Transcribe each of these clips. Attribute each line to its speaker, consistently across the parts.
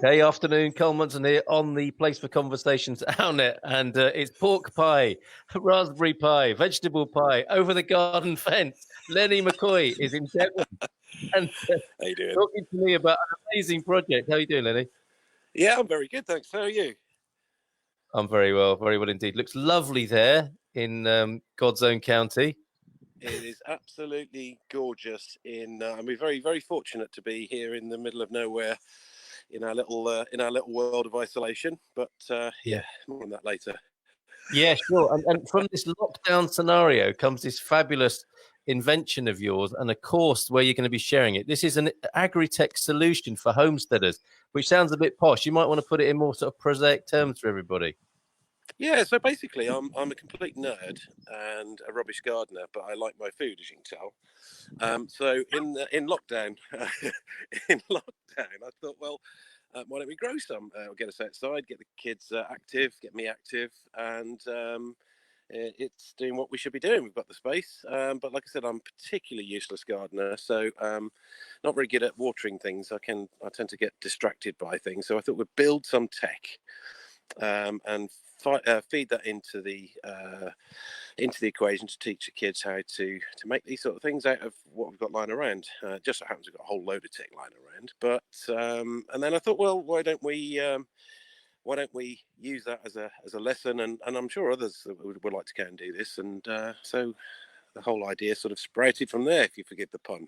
Speaker 1: Hey, afternoon, Carl Munson here on the Place for Conversations OurNet, and it's pork pie, raspberry pie, vegetable pie, over the garden fence. Lenny McCoy is in Devon and
Speaker 2: How you doing?
Speaker 1: talking to me about an amazing project. How are you doing, Lenny?
Speaker 2: Yeah, I'm very good, thanks. How are you?
Speaker 1: I'm very well indeed. Looks lovely there in God's own county.
Speaker 2: It is absolutely gorgeous. We're very, very fortunate to be here in the middle of nowhere, in our little world of isolation. But yeah, more on that later.
Speaker 1: Yeah, sure. And from this lockdown scenario comes this fabulous invention of yours and a course where you're going to be sharing it. This is an agri-tech solution for homesteaders, which sounds a bit posh. You might want to put it in more sort of prosaic terms for everybody.
Speaker 2: Yeah, so basically, I'm a complete nerd and a rubbish gardener, but I like my food, as you can tell. So in lockdown, I thought, well, why don't we grow some? Get us outside, get the kids active, get me active, and it's doing what we should be doing. We've got the space, but like I said, I'm a particularly useless gardener, so not very good at watering things. I tend to get distracted by things, so I thought we'd build some tech and feed that into the equation to teach the kids how to make these sort of things out of what we've got lying around. Just so happens we've got a whole load of tech lying around, but and then I thought, well, why don't we use that as a lesson, and I'm sure others would like to go and do this, and so the whole idea sort of sprouted from there, if you forgive the pun.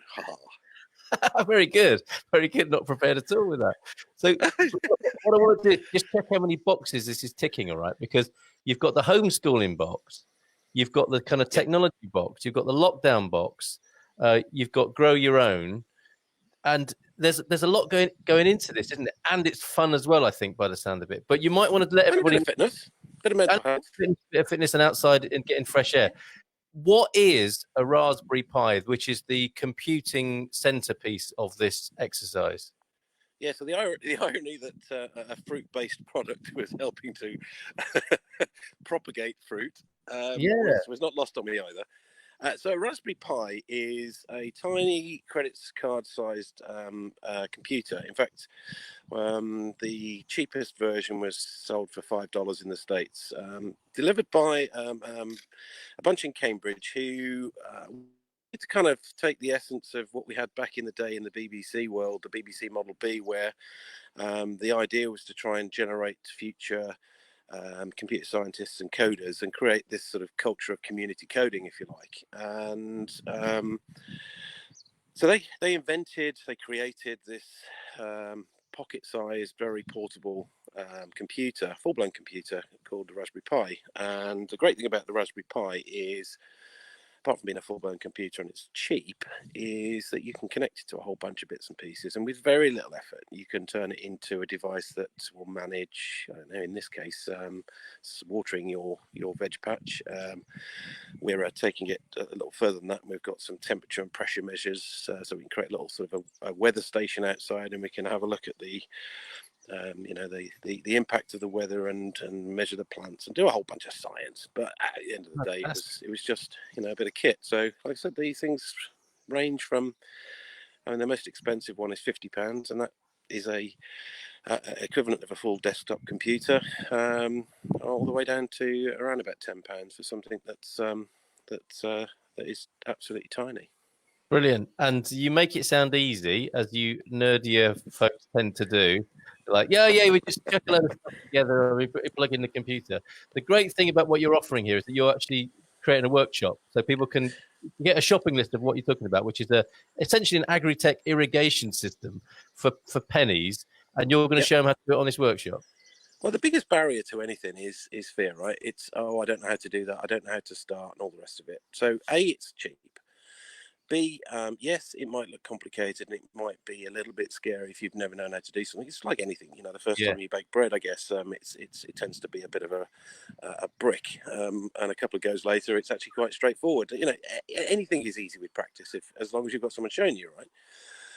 Speaker 1: Very good. Not prepared at all with that. So what I want to do, just check how many boxes this is ticking, all right? Because you've got the homeschooling box, you've got the kind of technology box, you've got the lockdown box, you've got grow your own, and there's a lot going into this, isn't it? And it's fun as well, I think, by the sound of it. But you might want to let everybody
Speaker 2: bit of fitness, bit of mental health,
Speaker 1: bit of fitness, and outside and getting fresh air. What is a Raspberry Pi, which is the computing centerpiece of this exercise?
Speaker 2: Yeah, so the irony that a fruit-based product was helping to propagate fruit was not lost on me either. So a Raspberry Pi is a tiny credit card-sized computer. In fact, the cheapest version was sold for $5 in the States, delivered by a bunch in Cambridge who to kind of take the essence of what we had back in the day in the BBC world, the BBC Model B, where the idea was to try and generate future computer scientists and coders and create this sort of culture of community coding, if you like. And so they created this pocket-sized, very portable computer, full-blown computer called the Raspberry Pi. And the great thing about the Raspberry Pi is, apart from being a full-blown computer and it's cheap, is that you can connect it to a whole bunch of bits and pieces, and with very little effort you can turn it into a device that will manage, I don't know, in this case watering your veg patch. We're taking it a little further than that, and we've got some temperature and pressure measures, so we can create a little sort of a weather station outside, and we can have a look at the impact of the weather and measure the plants and do a whole bunch of science. But at the end of the day, it was just a bit of kit. So like I said, these things range from, the most expensive one is £50, and that is a equivalent of a full desktop computer, all the way down to around about £10 for something that is absolutely tiny.
Speaker 1: Brilliant. And you make it sound easy, as you nerdier folks tend to do. Like, we just chuck a load of stuff together and we plug in the computer. The great thing about what you're offering here is that you're actually creating a workshop, so people can get a shopping list of what you're talking about, which is essentially an agri-tech irrigation system for pennies, and you're going to show them how to do it on this workshop.
Speaker 2: Well, the biggest barrier to anything is fear, right? It's, I don't know how to do that, I don't know how to start, and all the rest of it. So A, it's cheap. B, yes, it might look complicated and it might be a little bit scary if you've never known how to do something. It's like anything, the first time you bake bread, I guess, it tends to be a bit of a brick, and a couple of goes later, it's actually quite straightforward. Anything is easy with practice, as long as you've got someone showing you, right?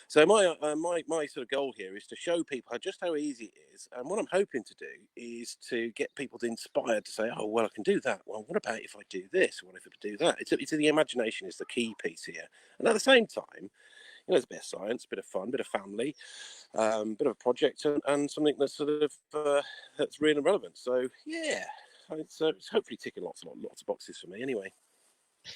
Speaker 2: So my sort of goal here is to show people just how easy it is, and what I'm hoping to do is to get people inspired to say, oh, well, I can do that. Well, what about if I do this? What if I do that? It's the imagination is the key piece here, and at the same time, there's a bit of science, a bit of fun, a bit of family, bit of a project, and something that's sort of that's real and relevant. So yeah, it's hopefully ticking lots of boxes for me anyway.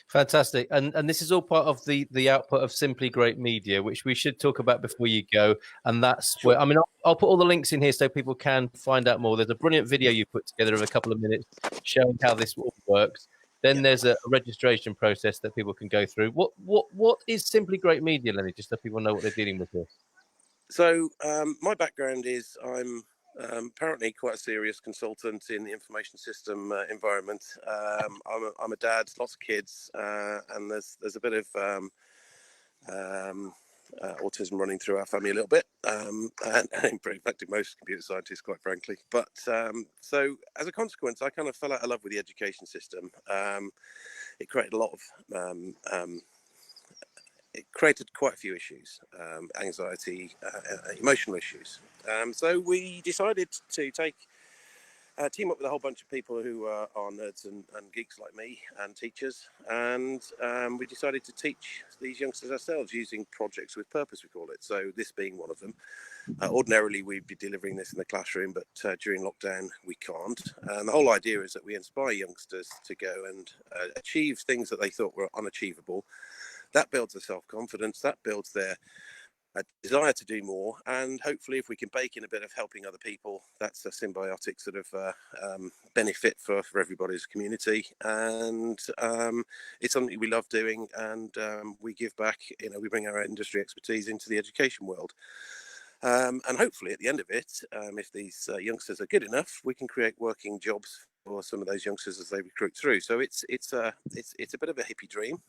Speaker 1: Fantastic. And this is all part of the output of Simply Great Media, which we should talk about before you go. And that's
Speaker 2: Sure.
Speaker 1: where, I mean, I'll put all the links in here so people can find out more. There's a brilliant video you put together of a couple of minutes showing how this all works. Then there's a registration process that people can go through. What is Simply Great Media, Lenny? Just so people know what they're dealing with here.
Speaker 2: So my background is I'm apparently quite a serious consultant in the information system environment. I'm a dad, lots of kids, and there's a bit of autism running through our family a little bit, and in fact, most computer scientists, quite frankly. But so as a consequence, I kind of fell out of love with the education system. It created a lot of it created quite a few issues, anxiety, emotional issues. So we decided to team up with a whole bunch of people who are nerds and geeks like me and teachers. And we decided to teach these youngsters ourselves using projects with purpose, we call it. So this being one of them. Ordinarily, we'd be delivering this in the classroom, but during lockdown, we can't. And the whole idea is that we inspire youngsters to go and achieve things that they thought were unachievable. That builds their self-confidence, that builds their desire to do more, and hopefully if we can bake in a bit of helping other people, that's a symbiotic sort of benefit for everybody's community. And it's something we love doing, and we give back. We bring our industry expertise into the education world. And hopefully at the end of it, if these youngsters are good enough, we can create working jobs for some of those youngsters as they recruit through. So it's a bit of a hippie dream.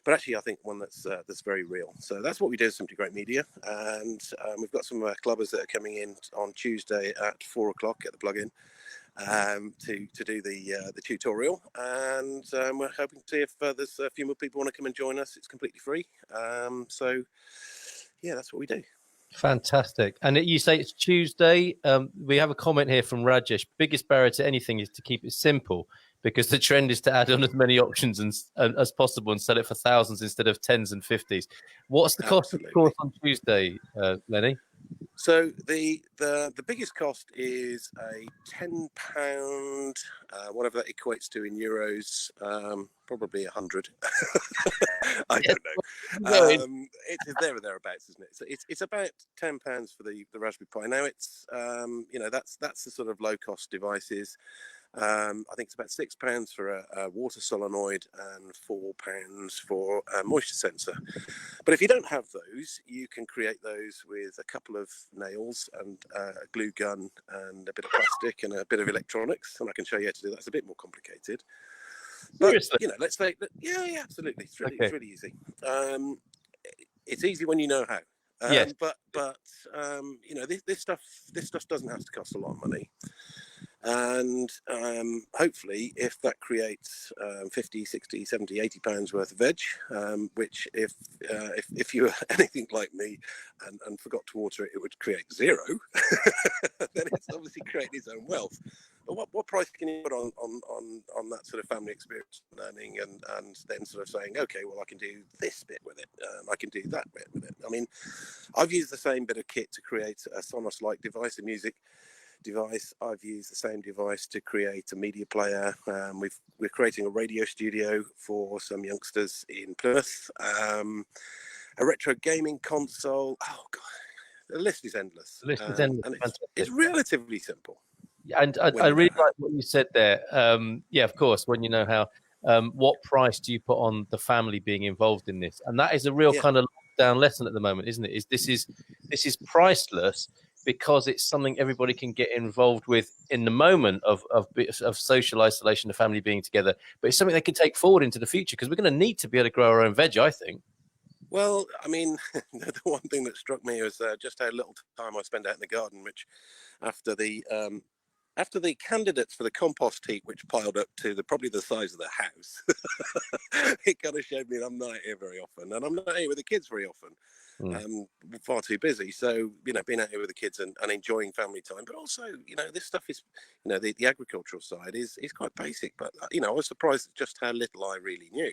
Speaker 2: But actually, I think one that's very real. So that's what we do at Simply Great Media, and we've got some clubbers that are coming in on Tuesday at 4:00. Get the plug in to do the tutorial, and we're hoping to see if there's a few more people want to come and join us. It's completely free. So yeah, that's what we do.
Speaker 1: Fantastic. And you say it's Tuesday. We have a comment here from Rajesh. Biggest barrier to anything is to keep it simple, because the trend is to add on as many options as possible and sell it for thousands instead of tens and 50s. What's the cost of the course on Tuesday, Lenny?
Speaker 2: So the biggest cost is a £10, whatever that equates to in euros, probably 100. I don't know. It's there or thereabouts, isn't it? So it's about £10 for the Raspberry Pi. Now it's that's the sort of low cost devices. I think it's about £6 for a water solenoid and £4 for a moisture sensor. But if you don't have those, you can create those with a couple of nails and a glue gun and a bit of plastic and a bit of electronics. And I can show you how to do that. It's a bit more complicated.
Speaker 1: Seriously?
Speaker 2: But, let's say that. Yeah, absolutely. It's really easy. It's easy when you know how.
Speaker 1: Yes.
Speaker 2: But this stuff doesn't have to cost a lot of money. And hopefully if that creates 50, 60, 70, 80 pounds worth of veg, which if you were anything like me and forgot to water it, it would create zero, then it's obviously creating its own wealth. But what price can you put on that sort of family experience learning, and then sort of saying, okay, well, I can do this bit with it, I can do that bit with it. I mean, I've used the same bit of kit to create a Sonos-like device, a music device. I've used the same device to create a media player. We're creating a radio studio for some youngsters in Plymouth, a retro gaming console. Oh god, the list is endless.
Speaker 1: The list is endless.
Speaker 2: And it's relatively simple.
Speaker 1: And I really like what you said there. Yeah, of course, when you know how. What price do you put on the family being involved in this? And that is a real kind of down lesson at the moment, isn't it? This is priceless, because it's something everybody can get involved with in the moment of social isolation, the family being together. But it's something they can take forward into the future, because we're going to need to be able to grow our own veg, I think.
Speaker 2: Well, I mean, the one thing that struck me was just how little time I spend out in the garden, which after the candidates for the compost heap, which piled up to probably the size of the house, it kind of showed me that I'm not here very often, and I'm not here with the kids very often. Far too busy. So, being out here with the kids and enjoying family time, but also, this stuff is, the agricultural side is quite basic, but, I was surprised at just how little I really knew.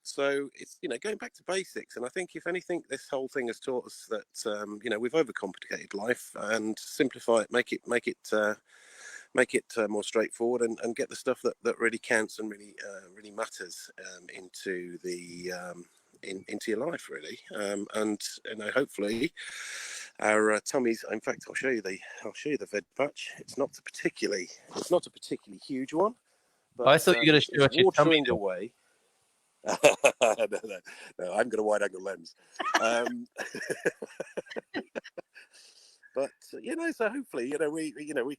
Speaker 2: So it's, going back to basics. And I think if anything, this whole thing has taught us that, we've overcomplicated life, and simplify it, make it more straightforward, and get the stuff that really counts and really matters into into your life, really. And hopefully our tummies. In fact, I'll show you the veg patch. It's not a particularly huge one, but
Speaker 1: I thought you were going to show us your tummy
Speaker 2: watering away. No, I'm got a wide angle lens. But so hopefully, we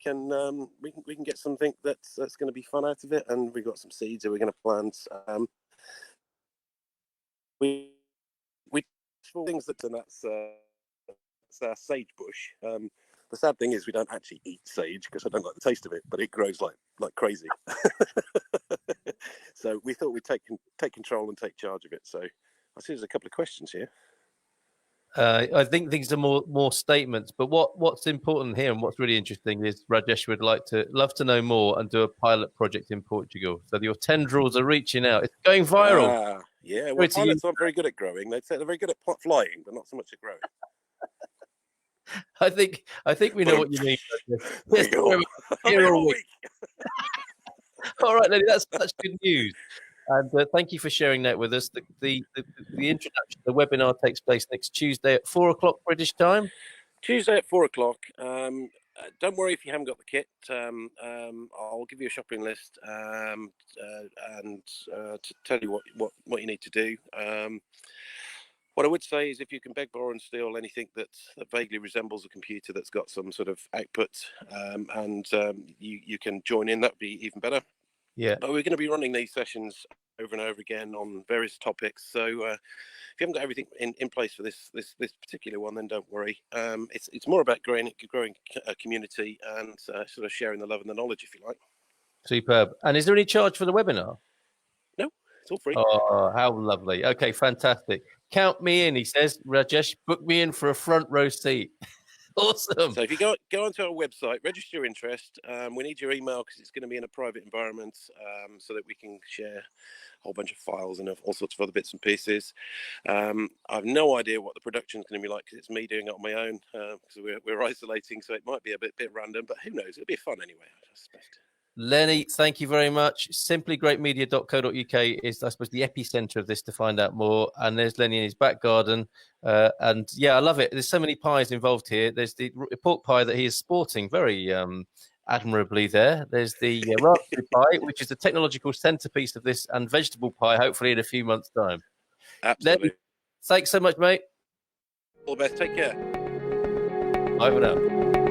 Speaker 2: can get something that's going to be fun out of it, and we've got some seeds that we're going to plant. We things that's sage bush. The sad thing is we don't actually eat sage because I don't like the taste of it, but it grows like crazy. So we thought we'd take control and take charge of it. So I see there's a couple of questions here.
Speaker 1: I think things are more statements, but what's important here and what's really interesting is Rajesh would love to know more and do a pilot project in Portugal. So your tendrils are reaching out. It's going viral.
Speaker 2: Yeah, well, pilots aren't very good at growing. They'd say they're very good at flying, but not so much at growing.
Speaker 1: I think we know what you mean. All right, Lenny, that's such good news. And thank you for sharing that with us. The introduction, the webinar takes place next Tuesday at 4:00 British time.
Speaker 2: Tuesday at 4:00. Don't worry if you haven't got the kit. I'll give you a shopping list and to tell you what you need to do. What I would say is if you can beg, borrow, and steal anything that vaguely resembles a computer that's got some sort of output, and you can join in, that'd be even better.
Speaker 1: Yeah.
Speaker 2: But we're going to be running these sessions over and over again on various topics. So if you haven't got everything in place for this particular one, then don't worry. It's more about growing a community and sort of sharing the love and the knowledge, if you like.
Speaker 1: Superb. And is there any charge for the webinar?
Speaker 2: No, it's all free.
Speaker 1: Oh, how lovely. Okay, fantastic. Count me in, he says. Rajesh, book me in for a front row seat. Awesome.
Speaker 2: So if you go onto our website, register your interest. We need your email because it's going to be in a private environment, so that we can share a whole bunch of files and all sorts of other bits and pieces. I have no idea what the production is going to be like because it's me doing it on my own, because we're isolating, so it might be a bit random, but who knows? It'll be fun anyway, I suspect.
Speaker 1: Lenny, thank you very much. Simplygreatmedia.co.uk is, I suppose, the epicenter of this to find out more. And there's Lenny in his back garden. And yeah, I love it. There's so many pies involved here. There's the pork pie that he is sporting very admirably there. There's the raspberry pie, which is the technological centerpiece of this, and vegetable pie, hopefully in a few months' time.
Speaker 2: Absolutely.
Speaker 1: Lenny, thanks so much, mate.
Speaker 2: All the best. Take care.
Speaker 1: Bye for now.